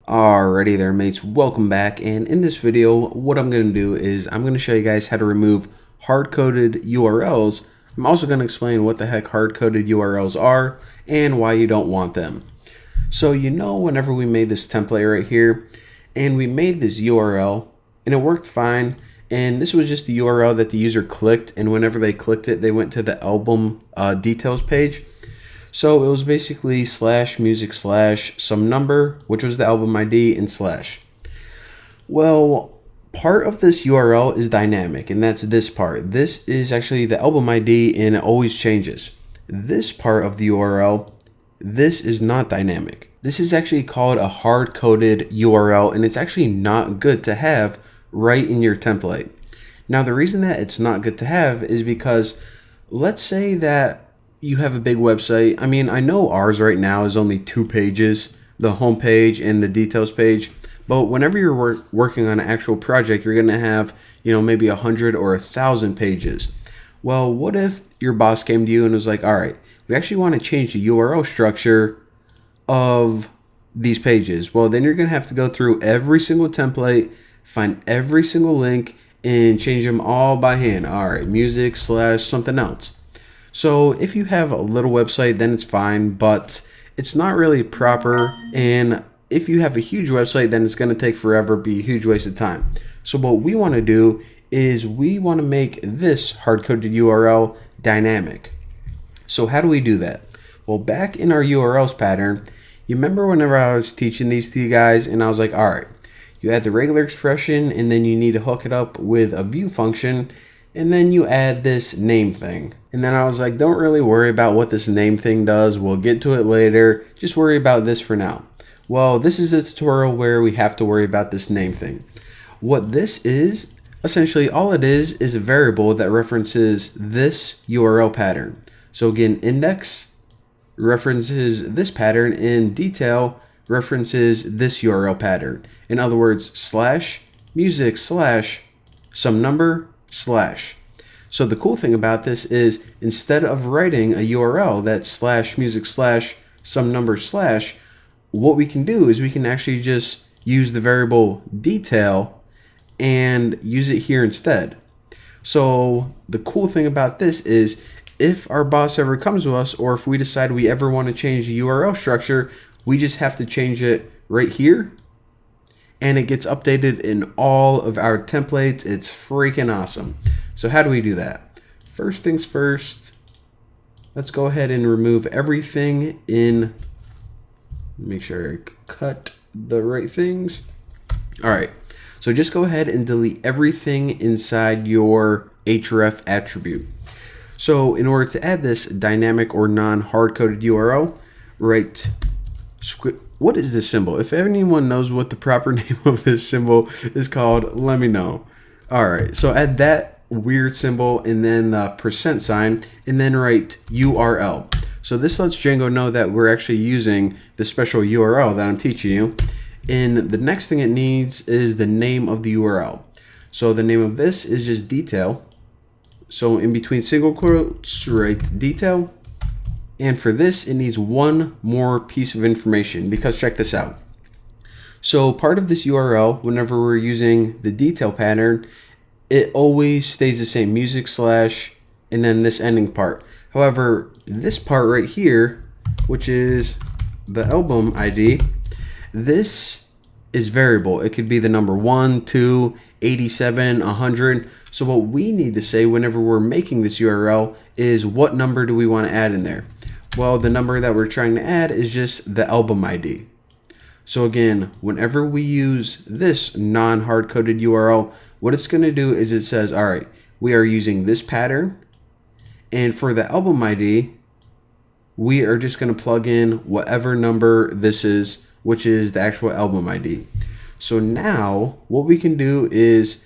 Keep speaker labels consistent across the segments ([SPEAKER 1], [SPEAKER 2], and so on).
[SPEAKER 1] Alrighty there mates, welcome back, and in this video what I'm going to do is I'm going to show you guys how to remove hard-coded URLs. I'm also going to explain what the heck hard-coded URLs are and why you don't want them. So whenever we made this template right here and we made this URL and it worked fine, and this was just the URL that the user clicked, and whenever they clicked it they went to the album details page. So it was basically /music/ some number, which was the album ID, and /. Well, part of this URL is dynamic, and that's this part. This is actually the album ID, and it always changes. This part of the URL, this is not dynamic. This is actually called a hard-coded URL, and it's actually not good to have right in your template. Now, the reason that it's not good to have is because let's say that you have a big website. I mean, I know ours right now is only 2 pages, the home page and the details page. But whenever you're working on an actual project, you're going to have, maybe 100 or 1,000 pages. Well, what if your boss came to you and was like, all right, we actually want to change the URL structure of these pages. Well, then you're going to have to go through every single template, find every single link, and change them all by hand. All right, music / something else. So if you have a little website, then it's fine, but it's not really proper. And if you have a huge website, then it's going to take forever, be a huge waste of time. So what we want to do is we want to make this hard-coded URL dynamic. So how do we do that? Well, back in our URLs pattern, you remember whenever I was teaching these to you guys and I was like, all right, you add the regular expression and then you need to hook it up with a view function, and then you add this name thing. And then I was like, don't really worry about what this name thing does. We'll get to it later. Just worry about this for now. Well, this is a tutorial where we have to worry about this name thing. What this is, essentially all it is a variable that references this URL pattern. So again, index references this pattern, and detail references this URL pattern. In other words, /music/ some number /. So the cool thing about this is instead of writing a URL that's /music/ some number /, what we can do is we can actually just use the variable detail and use it here instead. So the cool thing about this is if our boss ever comes to us, or if we decide we ever want to change the URL structure, we just have to change it right here, and it gets updated in all of our templates. It's freaking awesome. So how do we do that? First things first, let's go ahead and remove everything in, make sure I cut the right things. All right, so just go ahead and delete everything inside your href attribute. So in order to add this dynamic or non-hard-coded URL, write what is this symbol? If anyone knows what the proper name of this symbol is called, let me know. All right, so add that weird symbol and then the %, and then write URL. So this lets Django know that we're actually using the special URL that I'm teaching you. And the next thing it needs is the name of the URL. So the name of this is just detail. So in between single quotes, write detail. And for this, it needs one more piece of information, because check this out. So part of this URL, whenever we're using the detail pattern, it always stays the same, music/ and then this ending part. However, this part right here, which is the album ID, this is variable. It could be the number 1, 2, 87, 100. So what we need to say whenever we're making this URL is what number do we want to add in there? Well, the number that we're trying to add is just the album ID. So again, whenever we use this non-hard-coded URL, what it's going to do is it says, all right, we are using this pattern, and for the album ID, we are just going to plug in whatever number this is, which is the actual album ID. So now what we can do is,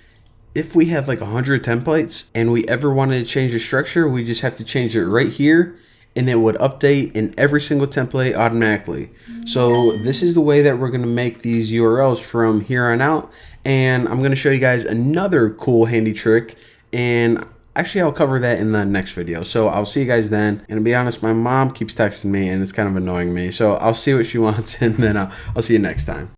[SPEAKER 1] if we have like 100 templates and we ever wanted to change the structure, we just have to change it right here, and it would update in every single template automatically. So this is the way that we're gonna make these URLs from here on out. And I'm gonna show you guys another cool handy trick, and actually I'll cover that in the next video. So I'll see you guys then. And to be honest, my mom keeps texting me and it's kind of annoying me. So I'll see what she wants, and then I'll see you next time.